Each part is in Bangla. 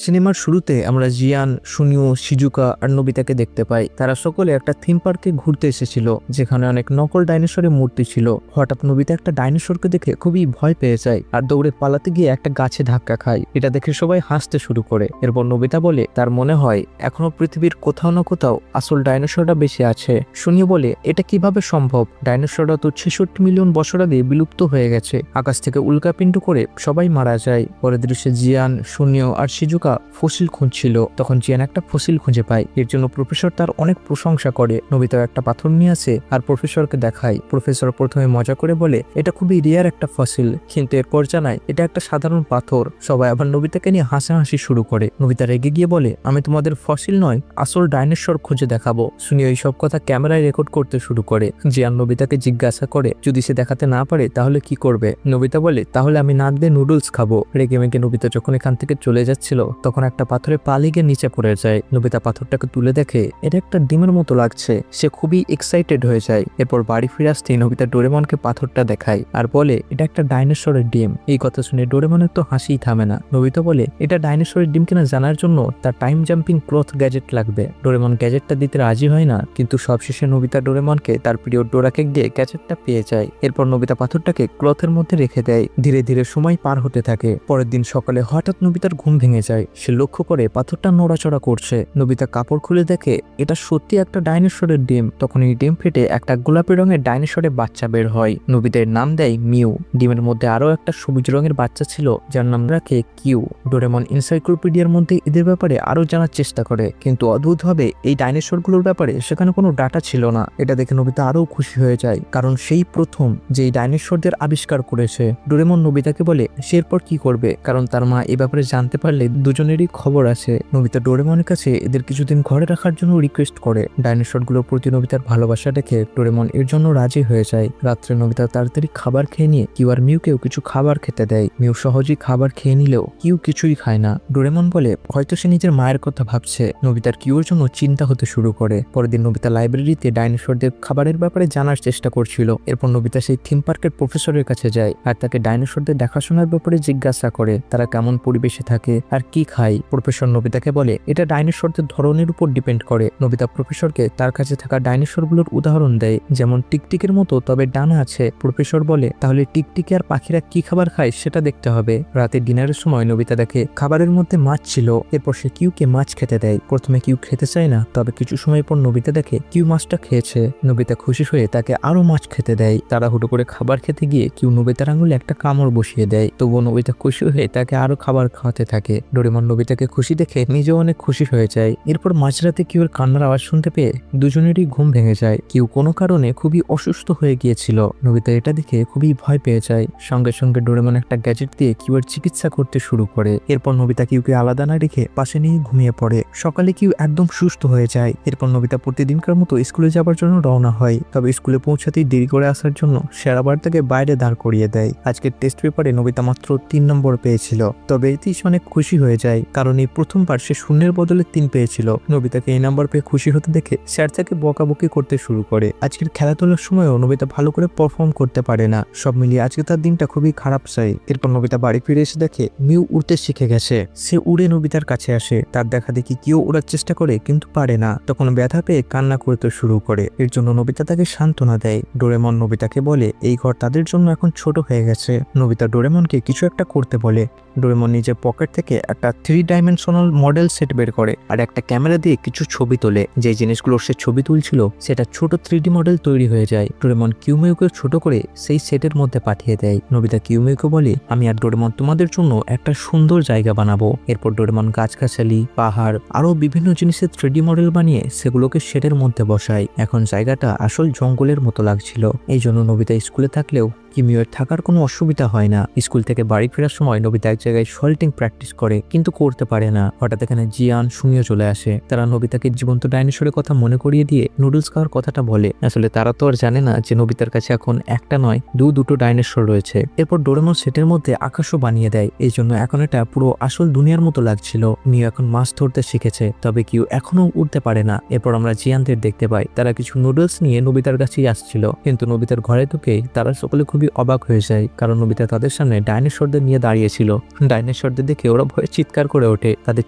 সিনেমার শুরুতে আমরা জিয়ান, সুনিও, শিজুকা আর নোবিতাকে দেখতে পাই। তারা সকলে একটা থিম পার্কে ঘুরতে এসেছিল, যেখানে অনেক নকল ডাইনোসরের মূর্তি ছিল। হঠাৎ নোবিতা একটা ডাইনোসরকে দেখে খুবই ভয় পেয়ে যায় আর দৌড়ে পালাতে গিয়ে একটা গাছে ধাক্কা খায়। এটা দেখে সবাই হাসতে শুরু করে। এরপর নোবিতা বলে তার মনে হয় এখনো পৃথিবীর কোথাও না কোথাও আসল ডাইনোসরটা বেঁচে আছে। সুনিও বলে এটা কিভাবে সম্ভব, ডাইনোসররা তো 66 মিলিয়ন বছর আগে বিলুপ্ত হয়ে গেছে। আকাশ থেকে উল্কাপিণ্ড করে সবাই মারা যায়। পরের দৃশ্যে জিয়ান, সুনিও আর শিজুকা ফসিল খুঁজছিল। তখন জিয়ান একটা ফসিল খুঁজে পায়। এর জন্য প্রফেসর তার অনেক প্রশংসা করে। নোবিতা একটা পাথর নিয়ে আসে আর প্রফেসরকে দেখায়। প্রফেসর প্রথমে মজা করে বলে এটা খুবই রেয়ার একটা ফসিল, কিন্তু এরপর জানায় এটা একটা সাধারণ পাথর। সবাই আবার নোবিতাকে নিয়ে হাসাহাসি শুরু করে। নোবিতা রেগে গিয়ে বলে আমি তোমাদের ফসিল নয়, আসল ডাইনোসর খুঁজে দেখাবো। সুনিও এই সব কথা ক্যামেরায় রেকর্ড করতে শুরু করে। জিয়ান নোবিতাকে জিজ্ঞাসা করে যদি সে দেখাতে না পারে তাহলে কি করবে। নোবিতা বলে তাহলে আমি নাক দিয়ে নুডলস খাবো। রেগে মেগে নোবিতা যখন এখান থেকে চলে যাচ্ছিল তখন একটা পাথরে পা লেগে নিচে পড়ে যায়। নোবিতা পাথরটাকে তুলে দেখে এটা একটা ডিমের মতো লাগছে। সে খুবই এক্সাইটেড হয়ে যায়। এরপর বাড়ি ফিরে আসতেই নোবিতা ডোরেমনকে পাথরটা দেখায় আর বলে এটা একটা ডাইনোসরের ডিম। এই কথা শুনে ডোরেমনের তো হাসিই থামে না। নোবিতা বলে এটা ডাইনোসরের ডিম কিনা জানার জন্য তার টাইম জাম্পিং ক্লথ গ্যাজেট লাগবে। ডোরেমন গ্যাজেটটা দিতে রাজি হয় না, কিন্তু সবশেষে নোবিতা ডোরেমনকে তার প্রিয় ডোরাকে দিয়ে গ্যাজেটটা পেয়ে যায়। এরপর নোবিতা পাথরটাকে ক্লথের মধ্যে রেখে দেয়। ধীরে ধীরে সময় পার হতে থাকে। পরের দিন সকালে হঠাৎ নোবিতার ঘুম ভেঙে যায়। সে লক্ষ্য করে পাথরটা নড়াচড়া করছে। নোবিতা কাপড় খুলে দেখে এটা সত্যি একটা ডাইনোসরের ডিম। তখন এই ডিম ফেটে একটা গোলাপি রঙের ডাইনোসরের বাচ্চা বের হয়। নোবিতার নাম দেয় মিউ। ডিমের মধ্যে আরো একটা সবুজ রঙের বাচ্চা ছিল, যার নাম রাখে কিউ। ডোরেমন এনসাইক্লোপিডিয়ার মধ্যে এদের ব্যাপারে আরো জানার চেষ্টা করে, কিন্তু অদ্ভুতভাবে এই ডাইনোসরগুলোর ব্যাপারে সেখানে কোনো ডাটা ছিল না। এটা দেখে নোবিতা আরো খুশি হয়ে যায়, কারণ সেই প্রথম যে ডাইনোসরদের আবিষ্কার করেছে। ডোরেমন নোবিতাকে বলে সে এরপর কি করবে, কারণ তার মা এ ব্যাপারে জানতে পারলে দুজনেরই খবর আছে। নোবিতা ডোরেমনের কাছে এদের কিছুদিন ঘরে রাখার জন্য রিকোয়েস্ট করে। ডাইনোসরগুলোর প্রতি নোবিতার ভালোবাসা দেখে ডোরেমন এর জন্য রাজি হয়ে যায়। রাত্রে নোবিতা তাড়াতাড়ি খাবার খেয়ে নিয়ে কিউ আর মিউকেও কিছু খাবার খেতে দেয়। মিউ সহজেই খাবার খেয়ে নিলেও কিউ কিছুই খায় না। ডোরেমন বলে হয়তো সে নিজের মায়ের কথা ভাবছে। নোবিতার কিউর জন্য চিন্তা হতে শুরু করে। পরের দিন নোবিতা লাইব্রেরিতে ডাইনোসরদের খাবারের ব্যাপারে জানার চেষ্টা করছিল। এরপর নোবিতা সেই থিম পার্কের প্রফেসরের কাছে যায় আর তাকে ডাইনোসরদের দেখাশোনার ব্যাপারে জিজ্ঞাসা করে, তারা কেমন পরিবেশে থাকে আর কি খায়। প্রফেসর নোবিতাকে বলে এটা ডাইনোসরদের ধরনের উপর ডিপেন্ড করে। নোবিতা প্রফেসরকে তার কাছে থাকা ডাইনোসরগুলোর উদাহরণ দেয়, যেমন টিকটিকের মতো তবে ডানা আছে। প্রফেসর বলে তাহলে টিকটিকি আর পাখিরা কি খাবার খায় সেটা দেখতে হবে। রাতে ডিনারের সময় নোবিতা দেখে খাবারের মধ্যে মাছ ছিল। এরপর সে কিউকে মাছ খেতে দেয়। প্রথমে কিউ খেতে চায় না, তবে কিছু সময় পর নোবিতা দেখে কিউ মাছটা খেয়েছে। নোবিতা খুশি হয়ে তাকে আরো মাছ খেতে দেয়। তাড়াহুড়ো করে খাবার খেতে গিয়ে কিউ নোবিতার আঙুলে একটা কামড় বসিয়ে দেয়। তবুও নোবিতা খুশি হয়ে তাকে আরো খাবার খাওয়াতে থাকে। ডোরেমন নোবিতাকে খুশি দেখে নিজেও অনেক খুশি হয়ে যায়। এরপর মাঝরাতে কিউর কান্নার আওয়াজ শুনতে পেয়ে দুজনেরই ঘুম ভেঙে যায়। কিউ কোনো কারণে খুবই অসুস্থ হয়ে গিয়েছিল। নোবিতা এটা দেখে খুবই ভয় পেয়ে যায়। সঙ্গে সঙ্গে ডোরেমন একটা গ্যাজেট দিয়ে কিউয়ের চিকিৎসা করতে শুরু করে। এরপর নোবিতা কিউকে আলাদা না রেখে পাশে নিয়ে ঘুমিয়ে পড়ে। সকালে কিউ একদম সুস্থ হয়ে যায়। এরপর নোবিতা প্রতিদিনকার মতো স্কুলে যাবার জন্য রওনা হয়। তবে স্কুলে পৌঁছাতেই দেরি করে আসার জন্য সেরাবার তাকে বাইরে দাঁড় করিয়ে দেয়। আজকের টেস্ট পেপারে নোবিতা মাত্র 3 নম্বর পেয়েছিল। তবে এতেই অনেক খুশি হয়ে যায়, কারণ এই প্রথমবার সে শূন্যের বদলে 3 পেয়েছিল। নোবিতাকে এই নাম্বার পেয়ে খুশি হতে দেখে স্যার তাকে বকাবকি করতে শুরু করে। আজকের খেলাধুলার সময়ও নোবিতা ভালো করে পারফর্ম করতে পারে না। সব মিলিয়ে আজকে তার দিনটা খুবই খারাপ যায়। এরপর নোবিতা বাড়ি ফিরে এসে দেখে মিউ উড়তে শিখে গেছে। সে উড়ে নোবিতার কাছে আসে। তার দেখা দেখি কেউ ওড়ার চেষ্টা করে কিন্তু পারে না। তখন ব্যথা পেয়ে কান্না করতে শুরু করে। এর জন্য নোবিতা তাকে সান্ত্বনা দেয়। ডোরেমন নোবিতাকে বলে এই ঘর তাদের জন্য এখন ছোট হয়ে গেছে। নোবিতা ডোরেমনকে কিছু একটা করতে বলে। ডোরেমন নিজের পকেট থেকে একটা 3 ডাইমেনশনাল মডেল সেট বের করে আর একটা ক্যামেরা দিয়ে কিছু ছবি তোলে। যে জিনিসগুলোর সে ছবি তুলছিল সেটা ছোট 3D মডেল তৈরি হয়ে যায়। ডোরেমন কিউমিউকে ছোট করে সেই সেটের মধ্যে পাঠিয়ে দেয়। নোবিতা কিউমিউকে বলে আমি আর ডোরেমন তোমাদের জন্য একটা সুন্দর জায়গা বানাবো। এরপর ডোরেমন গাছগাছালি, পাহাড় আরো বিভিন্ন জিনিসের 3D মডেল বানিয়ে সেগুলোকে সেটের মধ্যে বসায়। এখন জায়গাটা আসল জঙ্গলের মতো লাগছিল। এই জন্য নোবিতা স্কুলে থাকলেও কিমিওর থাকার কোনো অসুবিধা হয় না। স্কুল থেকে বাড়ি ফেরার সময় নোবিতা এক জায়গায় সল্টিং প্র্যাকটিস করে, কিন্তু করতে পারে না। হঠাৎ এখানে জিয়ান, সুমিও চলে আসে। তারা নোবিতাকে জীবন্ত ডাইনোসরের কথা মনে করিয়ে দিয়ে নুডলস খাওয়ার কথাটা বলে। আসলে তারা তো আর জানে না যে নোবিতার কাছে এখন একটা নয় দুটো ডাইনোসর রয়েছে। এরপর ডোরেমন সেটের মধ্যে আকাশও বানিয়ে দেয়। এই জন্য এখন এটা পুরো আসল দুনিয়ার মতো লাগছিল। মিও এখন মাছ ধরতে শিখেছে, তবে কিউ এখনো উঠতে পারে না। এরপর আমরা জিয়ানদের দেখতে পাই। তারা কিছু নুডলস নিয়ে নোবিতার কাছেই আসছিল, কিন্তু নোবিতার ঘরে ঢুকে তারা সকলে খুবই খুবই অবাক হয়ে যায়, কারণ নোবিতা তাদের সামনে ডাইনোসরদের নিয়ে দাঁড়িয়েছিল। ডাইনোসরদের দেখে ওরা ভয়ে চিৎকার করে ওঠে। তাদের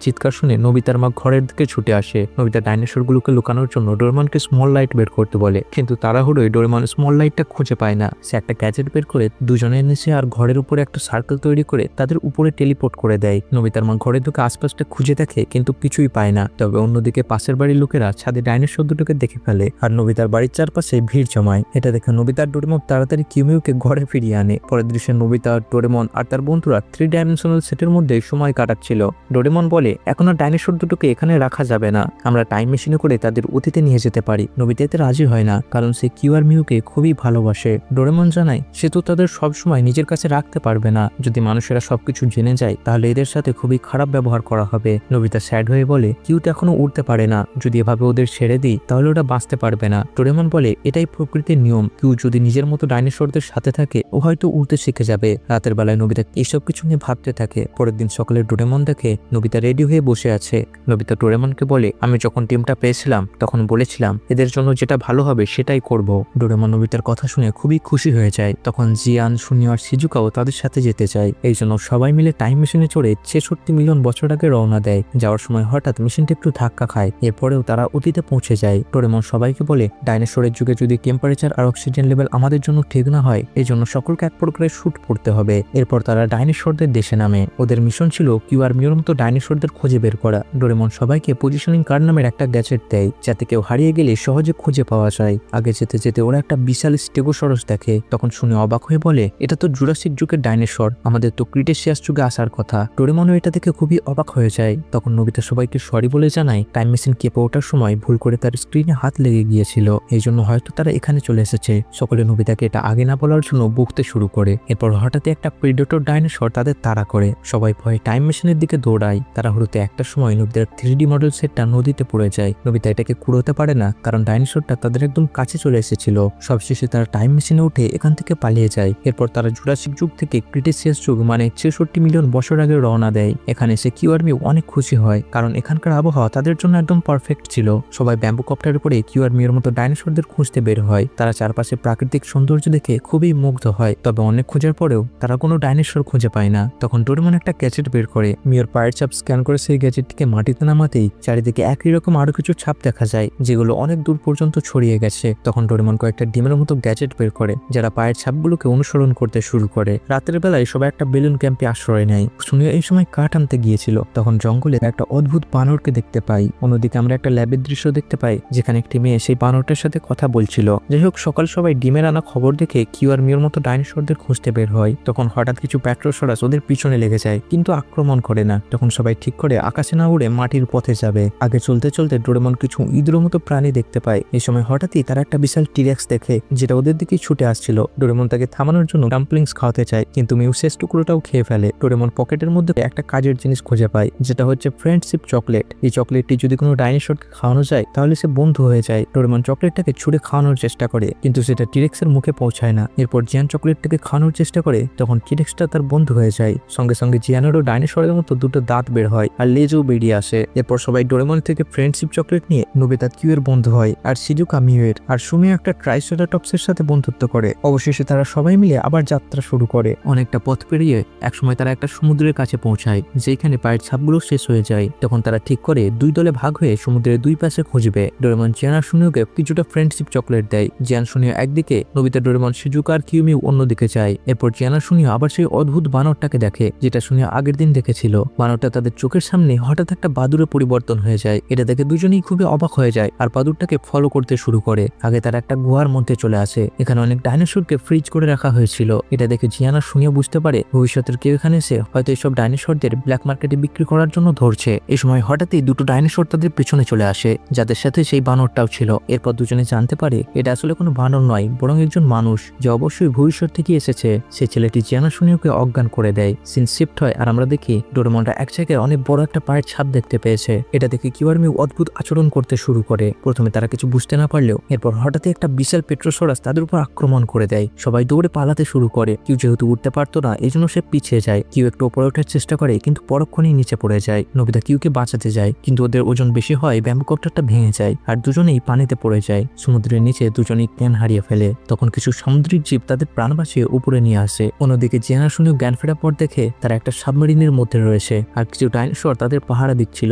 চিৎকার শুনে নোবিতার মা ঘরের দিকে ছুটে আসে। নোবিতা ডাইনোসরগুলোকে লুকানোর জন্য ডোরেমনকে স্মল লাইট বের করতে বলে, কিন্তু তাড়াহুড়োয় ডোরেমন স্মল লাইটটা খুঁজে পায় না। সে একটা গ্যাজেট বের করে দুজনে এনেছে আর ঘরের উপরে একটা সার্কেল তৈরি করে তাদের উপরে টেলিপোর্ট করে দেয়। নোবিতার মা ঘরে ঢুকে আশপাশটা খুঁজে দেখে কিন্তু কিছুই পায় না। তবে অন্যদিকে পাশের বাড়ির লোকেরা ছাদে ডাইনোসর দুটোকে দেখে ফেলে আর নোবিতার বাড়ির চারপাশে ভিড় জমায়। এটা দেখে নোবিতা আর ডোরেমন তাড়াতাড়ি কিউমিউকে ঘরে ফিরিয়ে আনে। পরের দৃশ্যে নোবিতা, ডোরেমন আর তার বন্ধুরা 3 ডাইমেনশনাল সেটের মধ্যে সময় কাটাচ্ছিল। ডোরেমন বলে, এখন আর ডাইনোসর দুটোকে এখানে রাখা যাবে না, আমরা টাইম মেশিনে করে তাদের অতীতে নিয়ে যেতে পারি। নোবিতা এতে রাজি হয় না, কারণ সে কিউ আর মিউকে খুবই ভালোবাসে। ডোরেমন জানায় সে তো তাদের সবসময় নিজের কাছে রাখতে পারবে না, যদি মানুষেরা সবকিছু জেনে যায় তাহলে এদের সাথে খুবই খারাপ ব্যবহার করা হবে। নোবিতা স্যাড হয়ে বলে, কিউ তো এখনো উড়তে পারে না, যদি এভাবে ওদের ছেড়ে দিই তাহলে ওরা বাঁচতে পারবে না। ডোরেমন বলে, এটাই প্রকৃতির নিয়ম, কিউ যদি নিজের মতো ডাইনোসরদের সাথে থাকে ও হয়তো উড়তে শিখে যাবে। রাতের বেলায় নোবিতা এইসব কিছু নিয়ে ভাবতে থাকে। পরের দিন সকালে ডোরেমন দেখে নোবিতা রেডি হয়ে বসে আছে। নোবিতা ডোরেমনকে বলে, আমি যখন টিমটা পেয়েছিলাম তখন বলেছিলাম এদের জন্য যেটা ভালো হবে সেটাই করব। ডোরেমন নোবিতার কথা শুনে খুবই খুশি হয়ে যায়। তখন জিয়ান, সুনিও আর শিজুকাও তাদের সাথে যেতে চায়। এই জন্য সবাই মিলে টাইম মেশিনে চড়ে 66 মিলিয়ন বছর আগে রওনা দেয়। যাওয়ার সময় হঠাৎ মেশিনটা একটু ধাক্কা খায়। এরপরেও তারা অতীতে পৌঁছে যায়। ডোরেমন সবাইকে বলে, ডাইনোসরের যুগে যদি টেম্পারেচার আর অক্সিজেন লেভেল আমাদের জন্য ঠিক না হয়, এই জন্য সকলকে এক প্রকারের শুট পড়তে হবে। এরপর তারা ডাইনোসরদের দেশে নামে। ওদের মিশন ছিল কিউ আর মিউর মতো ডাইনোসরদের খুঁজে বের করা। ডোরেমন সবাইকে পজিশনিং কার্ড নামের একটা গ্যাজেট দেয়, যাতে কেউ হারিয়ে গেলে সহজে খুঁজে পাওয়া যায়। আগে যেতে যেতে ওরা একটা বিশাল স্টেগোসরস দেখে। তখন শুনে অবাক হয়ে বলে, এটা তো জুরাসিক যুগের ডাইনোসর, আমাদের তো ক্রিটেশিয়াস যুগে আসার কথা। ডোরেমনও এটা দেখে খুবই অবাক হয়ে যায়। তখন নোবিতা সবাইকে সরি বলে জানায় টাইম মেশিন কেঁপে ওঠার সময় ভুল করে তার স্ক্রিনে হাত লেগে গিয়েছিল, এই জন্য হয়তো তারা এখানে চলে এসেছে। সকলে নোবিতাকে এটা আগে না বলার জন্য বকতে শুরু করে। এরপর হঠাৎই একটা প্রেডেটর ডাইনোসর তাদের তাড়া করে। সবাই ভয়ে টাইম মেশিনের দিকে দৌড়ায়। তাড়াহুড়োতে একটা সময় নোবিতার 3D মডেল সেটটা নদীতে পড়ে যায়। নোবিতা এটাকে কুড়োতে পারে না, কারণ ডাইনোসরটা তাদের একদম কাছে চলে এসেছিল। সবশেষে তারা টাইম মেশিনে উঠে এখান থেকে পালিয়ে যায়। এরপর তারা জুরাসিক যুগ থেকে ক্রিটেসিয়াস যুগ মানে 66 মিলিয়ন বছর আগে রওনা দেয়। এখানে এসে কিউ আর মিউ অনেক খুশি হয়, কারণ এখানকার আবহাওয়া তাদের জন্য একদম পারফেক্ট ছিল। সবাই ব্যাম্বু কপ্টারের উপরে কিউ আর মিউর মতো ডাইনোসরদের খুঁজতে বের হয়। তারা চারপাশে প্রাকৃতিক সৌন্দর্য দেখে খুবই মুগ্ধ হয়। তবে অনেক খোঁজার পরেও তারা কোনো ডাইনোসর খুঁজে পায় না। তখন ডোরেমন একটা গ্যাজেট বের করে। মিউর পায়ের ছাপ স্ক্যান করে সেই গ্যাজেটটিকে মাটিতে নামাতেই চারিদিকে একই রকম আরো কিছু ছাপ দেখা যায়, যেগুলো অনেক দূর পর্যন্ত ছড়িয়ে গেছে। তখন ডোরেমন কয়েকটা ডিমের মতো গ্যাজেট বের করে, যারা পায়ের ছাপগুলোকে অনুসরণ করতে শুরু করে। রাতের বেলায় সবাই একটা বেলুন ক্যাম্পে আশ্রয় নেয়। শুনিও এই সময় কাঠ আনতে গিয়েছিল। তখন জঙ্গলে একটা অদ্ভুত বানরকে দেখতে পাই। অন্যদিকে আমরা একটা ল্যাবের দৃশ্য দেখতে পাই, যেখানে একটি মেয়ে সেই বানরটার সাথে কথা বলছিল। যাই হোক, সকাল সবাই ডিমের আনা খবর দেখে কিউ আর মিউর মতো ডাইনোসরদের খুঁজতে বের হয়। তখন হঠাৎ কিছু প্যাট্রোসরাস ওদের পিছনে লেগে যায়, কিন্তু আক্রমণ করে না। তখন সবাই ঠিক করে আকাশে না উড়ে মাটির পথে যাবে। আগে চলতে চলতে ডোরেমন কিছু ইঁদুরের মতো প্রাণী দেখতে পায়। এই সময় হঠাৎই তারা একটা বিশাল টিরেক্স দেখে, যেটা ওদের দিকে ছুটে আসছিল। ডোরেমন তাকে থামানোর জন্য ডাম্পলিংস খাওয়াতে চায়, কিন্তু মিউ শেষ টুকরোটাও খেয়ে ফেলে। ডোরেমন পকেটের মধ্যে একটা কাজের জিনিস খুঁজে পায়, যেটা হচ্ছে ফ্রেন্ডশিপ চকলেট। এই চকলেটটি যদি কোনো ডাইনোসরকে খাওয়ানো যায় তাহলে সে বন্ধু হয়ে যায়। ডোরেমন চকলেটটাকে ছুঁড়ে খাওয়ানোর চেষ্টা করে, কিন্তু সেটা টিরেক্সের মুখে পৌঁছায় না। এরপর জিয়ান চকলেটটাকে খাওয়ানোর চেষ্টা করে, তখন টিরেক্সটা তার বন্ধু হয়ে যায়। সঙ্গে সঙ্গে জিয়ানেরও ডাইনোসরের মতো দুটো দাঁত বের হয় আর লেজও বেরিয়ে আসে। এরপর সবাই ডোরেমন থেকে ফ্রেন্ডশিপ চকলেট নিয়ে নোবিতা কিউ এর বন্ধু হয়, আর শিজুকা মিউয়ের, আর সুমিও একটা ট্রাইসেরাটপসের সাথে বন্ধুত্ব করে। অবশেষে তারা সবাই মিলে আবার যাত্রা শুরু করে। অনেকটা পথ পেরিয়ে একসময় তারা একটা সমুদ্রের কাছে পৌঁছায়, যেখানে পায়ের ছাপগুলো শেষ হয়ে যায়। তখন তারা ঠিক করে দুই দলে ভাগ হয়ে সমুদ্রের দুই পাশে খুঁজবে। ডোরেমন জিয়ান আর সুনিওকে কিছুটা ফ্রেন্ডশিপ চকলেট দেয়। জিয়ান সুনিও একদিকে, নোবিতা ডোরেমন শিজুকা আর কিউমিউ অন্যদিকে যায়। এরপর জিয়ান আর সুনিও আবার সেই অদ্ভুত বানরটাকে দেখে, যেটা সুনিও আগের দিন দেখেছিল। বানরটা তাদের চোখের সামনে হঠাৎ একটা বাদুরে পরিবর্তন হয়ে যায়। এটা দেখে দুজনেই খুবই অবাক হয়ে যায় আর বাদুরটাকে ফলো করতে শুরু করে। আগে তারা একটা গুহার মধ্যে চলে আসে। এখানে অনেক ডাইনোসরকে ফ্রিজ করে রাখা হয়েছিল। এটা দেখে জিয়ান আর সুনিও বুঝতে পারে ভবিষ্যতের কেউ এখানে এসে হয়তো এইসব ডাইনোসরদের ব্ল্যাক মার্কেটে বিক্রি করার জন্য ধরছে। এই সময় হঠাৎই দুটো ডাইনোসর তাদের পেছনে চলে আসে, যাদের সাথে সেই বানরটাও ছিল। এরপর দুজনে জানতে পারে এটা আসলে কোনো বানর নয়, বরং একজন মানুষ, যে অবশ্যই ভবিষ্যৎ থেকে এসেছে। সে ছেলেটি জিয়ান আর সুনিওকে অজ্ঞান করে দেয়। সিন শিফট হয় আর আমরা দেখি ডোরেমনটা এক জায়গায় অনেক বড় একটা পায়ের ছাপ দেখতে পেয়েছে। এটা দেখে কিউ আর মিউ অদ্ভুত আচরণ করতে শুরু করে। প্রথমে তারা কিছু বুঝতে না পারলেও এরপর হঠাৎই একটা বিশাল পেট্রোসরাস তাদের উপর আক্রমণ করে দেয়। সবাই দৌড়ে পালাতে শুরু করে। কিউ যেহেতু উঠতে পারতো না, এই জন্য সে পিছিয়ে যায়। কিউ একটু উপরে ওঠার চেষ্টা করে, কিন্তু পরক্ষণেই নিচে পড়ে যায়। নোবিতা কিউকে বাঁচাতে যায়, কিন্তু ওদের ওজন বেশি হয় ব্যাম্বু কপ্টারটা ভেঙে যায় আর দুজনেই পানিতে পড়ে যায়। সমুদ্রের নিচে দুজনেই জ্ঞান হারিয়ে ফেলে। তখন কিছু সামুদ্রিক জীব তাদের প্রাণ বাঁচিয়ে উপরে নিয়ে আসে। অন্যদিকে জিয়ানা শুনিও জ্ঞান ফেরার পর দেখে তারা একটা সাবমেরিনের মধ্যে রয়েছে আর কিছু ডাইনোসর তাদের পাহারা দিচ্ছিল।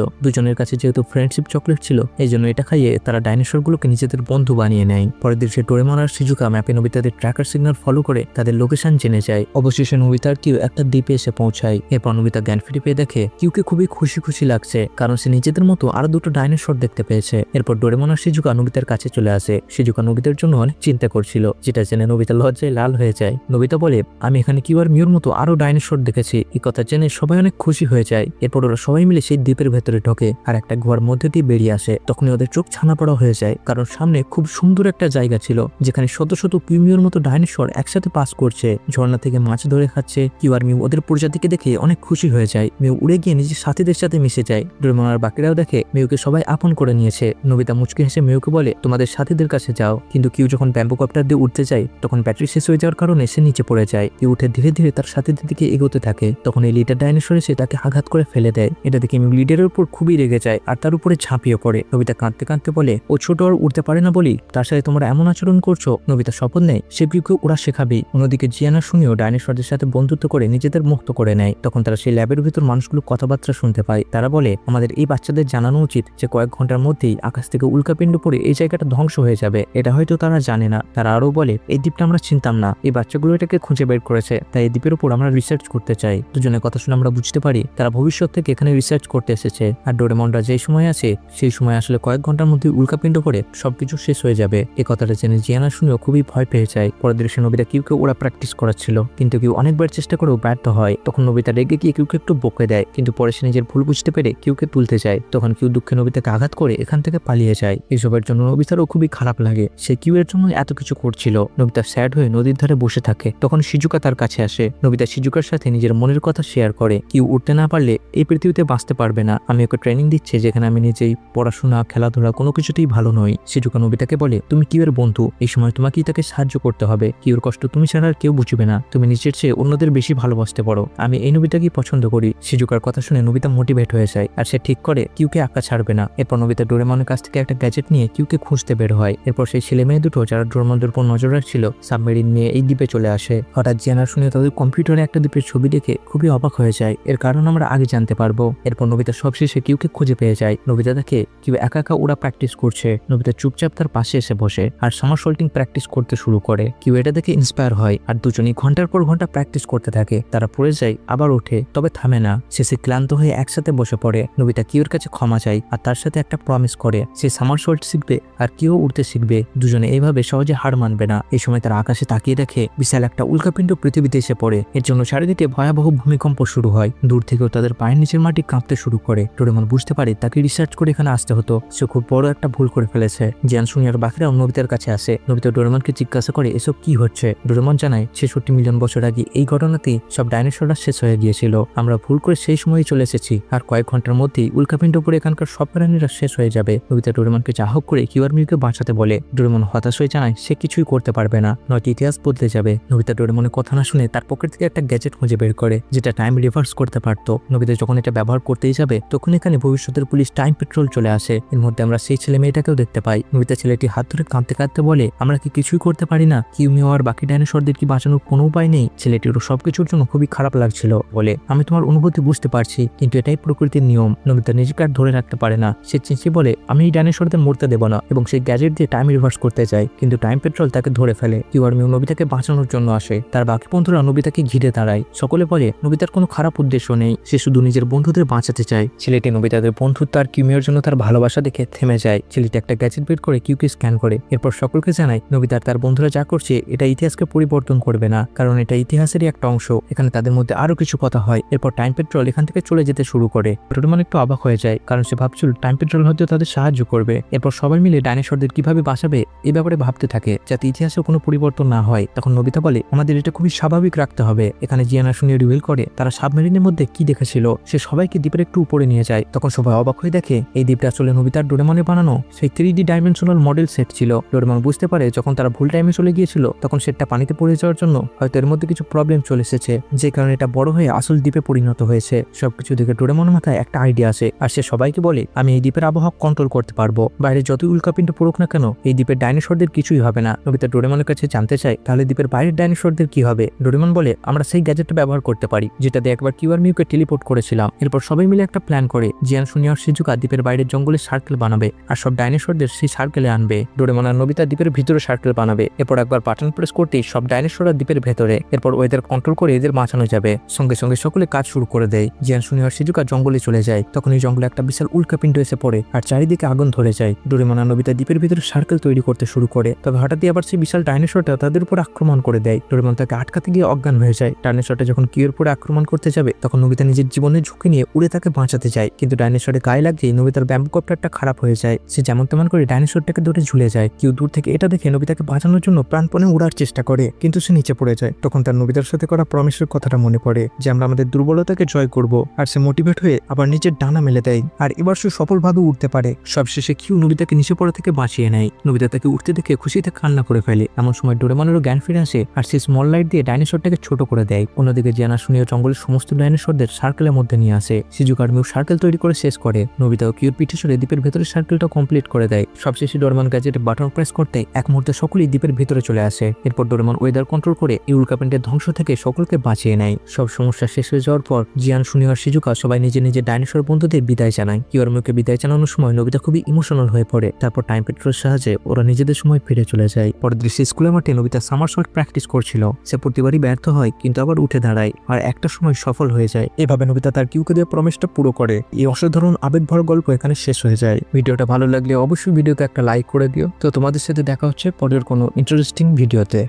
দুজনের কাছে যেহেতু ফ্রেন্ডশিপ চকলেট ছিল এই জন্য এটা খাইয়ে তারা ডাইনোসরগুলোকে নিজেদের বন্ধু বানিয়ে নেয়। পরের দিন সে ডোরেমন আর শিজুকা ম্যাপে নোবিতাদের ট্র্যাকার সিগন্যাল ফলো করে তাদের লোকেশন জেনে যায়। অবশেষে নোবিতা আর কিউ একটা দ্বীপে এসে পৌঁছায়। এরপর নোবিতা জ্ঞান ফিরে পেয়ে দেখে কিউকে খুবই খুশি লাগছে কারণ সে নিজেদের মতো আরো দুটো ডাইনোসর দেখতে পেয়েছে। এরপর ডোরেমন আর শিজুকা নোবিতার কাছে চলে আসে। শিজুকা নোবিতার জন্য অনেক চিন্তা করছিল, যেটা জেনে নোবিতা লজ্জায় লাল হয়ে যায়। নোবিতা বলে, আমি এখানে কিউ আর মিউর মতো আরো ডাইনোসর দেখেছি। এই কথা জেনে সবাই অনেক খুশি হয়ে যায়। এরপর ওরা সবাই মিলে সেই দ্বীপের ভেতরে ঢোকে আর একটা গুহার মধ্যে দিয়ে বেরিয়ে আসে। তখনই ওদের চোখ ছানা পড়া হয়ে যায় কারণ সামনে খুব সুন্দর একটা জায়গা ছিল যেখানে শত শত কিউ মিউর মতো ডাইনোসর একসাথে পাস করছে, ঝর্ণা থেকে মাছ ধরে খাচ্ছে। কিউ আর মিউ ওদের প্রজাতিকে দেখে অনেক খুশি হয়ে যায়। মিউ উড়ে গিয়ে নিজের সাথীদের সাথে মিশে যায়। ডোরেমন আর বাকিরাও দেখে মিউকে সবাই আপন করে নিয়েছে। নোবিতা মুচকি হেসে মিউকে বলে, তোমাদের সাথীদের কাছে যাও। কিন্তু কিউ যখন ব্যাম্বু কপ্টার দিয়ে উঠতে যায় তখন ব্যাটারি শেষ হয়ে যাওয়ার কারণে সে নিচে পড়ে যায়। কিউ উঠে ধীরে ধীরে তার সাথীদের দিকে এগোতে থাকে। তখন এই লিডার ডাইনোসর এসে তাকে আঘাত করে ফেলে দেয়। এটা দেখে মিউ লিডারের উপর খুবই রেগে যায় আর তার উপরে ঝাঁপিয়ে পড়ে। নোবিতা কাঁদতে কাঁদতে বলে, ও ছোট আর উঠতে পারে না বলি তার সাথে তোমরা এমন আচরণ করছো। নোবিতা শপথ নেয় সে কিউকে ওরা শেখাবেই। অন্যদিকে জিয়ানা শুনিও ডাইনোসরদের সাথে বন্ধুত্ব করে নিজেদের মুক্ত করে নেয়। তখন তারা সেই ল্যাবের ভিতর মানুষগুলো কথাবার্তা শুনতে পায়। তারা বলে, আমাদের এই বাচ্চাদের জানানো উচিত যে কয়েক ঘন্টার মধ্যেই আকাশ থেকে উল্কাপিণ্ড পড়ে এই জায়গাটা ধ্বংস হয়ে যাবে। এটা হয়তো তারা জানে না। তারা আরো বলে, এই দ্বীপটা আমরা চিনতাম না, এই বাচ্চাগুলো এটাকে খুঁজে বের করেছে, তাই এই দ্বীপের উপর আমরা রিসার্চ করতে চাই। দুজনের কথা শুনে আমরা বুঝতে পারি তারা ভবিষ্যৎ থেকে এখানে রিসার্চ করতে এসেছে। আর ডোরেমনরা যেই সময় আছে সেই সময় আসলে কয়েক ঘন্টার মধ্যে উল্কাপিণ্ড পড়ে সবকিছু শেষ হয়ে যাবে। এই কথাটা জেনে জিয়ানা শুনেও খুবই ভয় পেয়ে যায়। পরের দিন নোবিতা কিউকে ওরা প্র্যাকটিস করাচ্ছিল কিন্তু কিউ অনেকবার চেষ্টা করেও ব্যর্থ হয়। তখন নোবিতা রেগে গিয়ে কিউকে একটু বকে দেয় কিন্তু পরে সে নিজের ভুল বুঝতে পেরে কিউকে তুলতে যায়। তখন কিউ দুঃখে নোবিতাকে আঘাত করে এখান থেকে পালিয়ে যায়। এইসবের জন্য নোবিতারও খুবই খারাপ লাগে। সে কিউ এর জন্য এত কিছু করছিল। নোবিতা স্যাড হয়ে নদীর ধারে বসে থাকে। তখন শিজুকা তার কাছে আসে। নোবিতা শিজুকার সাথে নিজের মনের কথা শেয়ার করে। কিউ উঠতে না পারলে এই পৃথিবীতে বাঁচতে পারবে না। আমি ওকে ট্রেনিং দিচ্ছি যেখানে আমি নিজেই পড়াশোনা খেলাধুলা কোনো কিছুতেই ভালো নই। শিজুকা নোবিতাকে বলে, তুমি কিউ এর বন্ধু, এই সময় তোমাকেই তাকে সাহায্য করতে হবে। কিউর কষ্ট তুমি ছাড়া আর কেউ বুঝবে না। তুমি নিজের চেয়ে অন্যদের বেশি ভালোবাসতে পারো। আমি এই নোবিতাকেই পছন্দ করি। শিজুকার কথা শুনে নোবিতা মোটিভেট হয়ে যায় আর সে ঠিক করে কিউকে একা ছাড়বে না। এরপর নোবিতা ডোরেমনের কাছ থেকে একটা গ্যাজেট নিয়ে কিউকে খুঁজতে বের হয়। এরপর সেই ছেলে মেয়ে দুটো যারা ডোরেমনদের উপর নজর রাখছিল সাবমেরিন নিয়ে এই দ্বীপে চলে আসে। হঠাৎ জিয়ানা শুনে তাদের কম্পিউটারে একটা দ্বীপের ছবি দেখে খুবই অবাক হয়ে যায়। এর কারণ আমরা আগে জানতে পারবো। এরপর নোবিতা সবশেষে কিউকে খুঁজে পেয়ে যায়। নোবিতা দেখে কিউ একা একা ওরা প্র্যাকটিস করছে। নোবিতা চুপচাপ তার পাশে এসে বসে আর সামারসল্টিং প্র্যাকটিস করতে শুরু করে। কিউ এটা দেখে ইন্সপায়ার হয় আর দুজনই ঘন্টার পর ঘন্টা প্র্যাকটিস করতে থাকে। তারা পড়ে যায় আবার ওঠে, তবে থামে না। শেষে ক্লান্ত হয়ে একসাথে বসে পড়ে। নোবিতা কিউর কাছে ক্ষমা চায় আর তার সাথে একটা প্রমিস করে সে সামারসল্ট শিখবে আর কিউ উঠতে শিখবে। দুজনে এইভাবে সহজে হার মানবে না। এই সময় তারা আকাশে তাকিয়ে দেখে বিশাল একটা উল্কাপিণ্ড পৃথিবীতে এসে পড়ে। এর জন্য চারিদিকে ভয়াবহ ভূমিকম্প শুরু হয়। দূর থেকেও তাদের পায়ের নিচের মাটি কাঁপতে শুরু করে। ডোরেমন বুঝতে পারে তাকে রিসার্চ করে এখানে আসতে হতো। সে খুব বড় একটা ভুল করে ফেলেছে। জিয়ান শুনি আর বাকিরাও নোবিতার কাছে আসে। নোবিতা ডোরেমনকে জিজ্ঞাসা করে এসব কি হচ্ছে। ডোরেমন জানায় 66 মিলিয়ন বছর আগে এই ঘটনাতেই সব ডাইনোসররা শেষ হয়ে গিয়েছিল। আমরা ভুল করে সেই সময়ই চলে এসেছি আর কয়েক ঘন্টার মধ্যেই উল্কাপিণ্ড পড়ে এখানকার সব প্রাণীরা শেষ হয়ে যাবে। নোবিতা ডোরেমনকে চাহক করে কিউ আর মিউকে বাঁচাতে বলে। ডোরেমন হতাশ হয়ে জানায় সে কিছুই করতে পারবে না, নয়তো ইতিহাস বদলে যাবে। নোবিতা ডোরেমনের কথা না শুনে তার পকেট থেকে একটা গ্যাজেট খুঁজে বের করে যেটা টাইম রিভার্স করতে পারতো। নোবিতা যখন এটা ব্যবহার করতেই যাবে তখন এখানে ভবিষ্যতের পুলিশ টাইম পেট্রোল চলে আসে। এর মধ্যে আমরা সেই ছেলে মেয়েটাকেও দেখতে পাই। নোবিতা ছেলেটি হাত ধরে কাঁদতে কাঁদতে বলে, আমরা কি কিছুই করতে পারি না? কিউ মিউ আর বাকি ডাইনোসরদের কি বাঁচানোর কোনো উপায় নেই? ছেলেটিরও সবকিছুর জন্য খুবই খারাপ লাগছিল। বলে, আমি তোমার অনুভূতি বুঝতে পারছি কিন্তু এটাই প্রকৃতির নিয়ম। নোবিতা নিজেকে আর ধরে রাখতে পারে না। সে চেঁচিয়ে বলে, আমি এই ডাইনোসরদের মরতে দেব না, এবং সেই গ্যাজেট দিয়ে টাইম রিভার্স করতে চায়। কিন্তু টাইম পেট্রোল তাকে ধরে ফেলে। কিউ আর মিউ নোবিতাকে বাঁচানোর জন্য আসে। তার বাকি বন্ধুরা নোবিতাকে ঘিরে দাঁড়ায়। সকলে বলে নোবিতার কোনো খারাপ উদ্দেশ্য নেই, সে শুধু নিজের বন্ধুদের বাঁচাতে চায়। ছেলেটি নোবিতাদের বন্ধুত্ব আর কিউমিওর জন্য তার ভালোবাসা দেখে থেমে যায়। ছেলেটি একটা গ্যাজেট বের করে কিউকে স্ক্যান করে। এরপর সকলকে জানায় নোবিতার তার বন্ধুরা যা করছে এটা ইতিহাসকে পরিবর্তন করবে না, কারণ এটা ইতিহাসেরই একটা অংশ। এখানে তাদের মধ্যে আরো কিছু কথা হয়। এরপর টাইম পেট্রোল এখান থেকে চলে যেতে শুরু করে। ডোরেমন একটু অবাক হয়ে যায় কারণ সে ভাবছিল টাইম পেট্রোল হয়তো তাদের সাহায্য করবে। এরপর সবাই মিলে ডাইনোসরদের কিভাবে বাঁচাবে এই ব্যাপারে ভাবতে থাকে যাতে ইতিহাসে কোনো পরিবর্তন না হয়। তখন নোবিতা বলে, আমাদের এটা খুবই স্বাভাবিক রাখতে হবে। এখানে জিয়ানা শুনিয়ে রিভিল করে তারা সাবমেরিনের মধ্যে কি দেখেছিল। সে সবাইকে দ্বীপের একটু উপরে নিয়ে যায়। তখন সবাই অবাক হয়ে দেখে এই দ্বীপটা আসলে নোবিতার ডোরেমনের বানানো সেই 3D ডাইমেনশনাল মডেল সেট ছিল। ডোরেমন বুঝতে পারে যখন তারা ভুল টাইমে চলে গিয়েছিল তখন সেটটা পানিতে পড়ে যাওয়ার জন্য হয়তো এর মধ্যে কিছু প্রবলেম চলে এসেছে, যে কারণে এটা বড় হয়ে আসল দ্বীপে পরিণত হয়েছে। সবকিছু দেখে ডোরেমনের মাথায় একটা আইডিয়া আসে আর সে সবাইকে বলে, আমি এই দ্বীপের আবহাওয়া কন্ট্রোল করতে পারবো। বাইরে যতই উল্কাপিণ্ড পড়ুক না কেন এই দ্বীপের ডাইনোসরদের কিছুই হবে না। নোবিতা ডোরেমনের কাছে জানতে চায় চায় তাহলে দ্বীপের বাইরের ডাইনোসরদের কি হবে? ডোরেমন বলে আমরা সেই গ্যাজেটটা ব্যবহার করতে পারি যেটা দিয়ে একবার কিউআর মিউকে টেলিপোর্ট করেছিলাম। এরপর সবাই মিলে একটা প্ল্যান করে জিয়ান, শুনি আর শিজুকা দ্বীপের বাইরের জঙ্গলে সার্কেল বানাবে আর সব ডাইনোসরদের সেই সার্কেলে আনবে। ডোরেমন আর নোবিতা দ্বীপের ভিতরে সার্কেল বানাবে। এরপর একবার বাটন প্রেস করতেই সব ডাইনোসররা দ্বীপের ভেতরে। এরপর ওদের কন্ট্রোল করে এদের বাঁচানো যাবে। সঙ্গে সঙ্গে সকলে কাজ শুরু করে দেয়। জিয়ান, শুনি আর শিজুকা জঙ্গলে চলে যায়। তখন এই জঙ্গলে একটা বিশাল উল্কাপিণ্ড এসে পড়ে আর চারিদিকে আগুন ধরে যায়। ডোরেমন আর নোবিতা দ্বীপের ভিতরে সার্কেল তৈরি করতে শুরু করে। তবে হঠাৎই আবার সেই বিশাল ডাইনোসরটা তাদের উপর আক্রমণ করে দেয়। ডোরেমন তাকে আটকাতে গিয়ে অজ্ঞান হয়ে যায়। ডাইনোসরটা যখন কিউর উপরে আক্রমণ করতে যাবে তখন নোবিতা নিজের জীবনের ঝুঁকি নিয়ে উড়ে তাকে বাঁচাতে যায়। কিন্তু ডাইনোসরের গায়ে লাগতেই নোবিতার ব্যাম্বু কপ্টারটা খারাপ হয়ে যায়। সে যেমন তেমন করে ডাইনোসরটাকে ধরে ঝুলে যায়। কিউ দূর থেকে এটা দেখে নোবিতাকে বাঁচানোর জন্য প্রাণপণে উড়ার চেষ্টা করে, কিন্তু সে নিচে পড়ে যায়। তখন তার নোবিতার সাথে করা প্রমিসের কথাটা মনে পড়ে যে আমরা আমাদের দুর্বলতাকে জয় করব। আর সে মোটিভেট হয়ে আবার নিচের ডানা মেলে দেয় আর এবার সে সফলভাবে উঠতে পারে। সবশেষে কিউ নোবিতাকে নিচে পড়া থেকে বাঁচিয়ে নেয়। নোবিতা তাকে উঠতে দেখে খুশিতে কান্না করে ফেলে। এমন সময় ডোরেমনেরও জ্ঞান ফিরে আসে আর সে স্মল লাইট দিয়ে ডাইনোসরটাকে ছোট করে দেয়। অন্যদিকে জিয়ানা, শুনি জঙ্গলের সমস্ত ডাইনোসরদের সার্কেলের মধ্যে নিয়ে আসে। শিজুকা আর মিউ সার্কেল তৈরি করে শেষ করে। নোবিতা ও কিউর পিঠে সরে দ্বীপের ভেতরে সার্কেলটা কমপ্লিট করে দেয়। সবশেষে ডোরেমন গ্যাজেটে বাটন প্রেস করতে এক মুহূর্তে সকলেই দ্বীপের ভিতরে চলে আসে। এরপর ডোরেমন ওয়েদার কন্ট্রোল করে এই উল্কাপিণ্ডের ধ্বংস থেকে সকলকে বাঁচিয়ে নেয়। সব সমস্যা শেষ হয়ে যাওয়ার পর জিয়ান, শুনি আর শিজুকা সবাই নিজে নিজে ডাইনোসর বন্ধুদের বিদায় জানায়। কিউর মিউকে বিদায় জানানোর সময় নোবিতা খুবই ইমোশনাল হয়ে পড়ে। তারপর টাইম পেট্রোলের সাহায্যে ওরা নিজেদের সময় ফিরে চলে যায়। পরের দৃশ্যে স্কুলের মাঠে নোবিতা সামার শট প্র্যাকটিস করছিল। সে প্রতিবারই ব্যর্থ হয় কিন্তু আবার উঠে দাঁড়ায় আর একটা সময় সফল হয়ে যায়। এভাবে নোবিতা তার কিউকে দিয়ে প্রমিসটা পুরো করে। এই অসাধারণ আবেগভরা গল্প এখানে শেষ হয়ে যায়। ভিডিওটা ভালো লাগলে অবশ্যই ভিডিওতে একটা লাইক করে দিও। তো তোমাদের সাথে দেখা হচ্ছে পরের কোনো ইন্টারেস্টিং ভিডিওতে।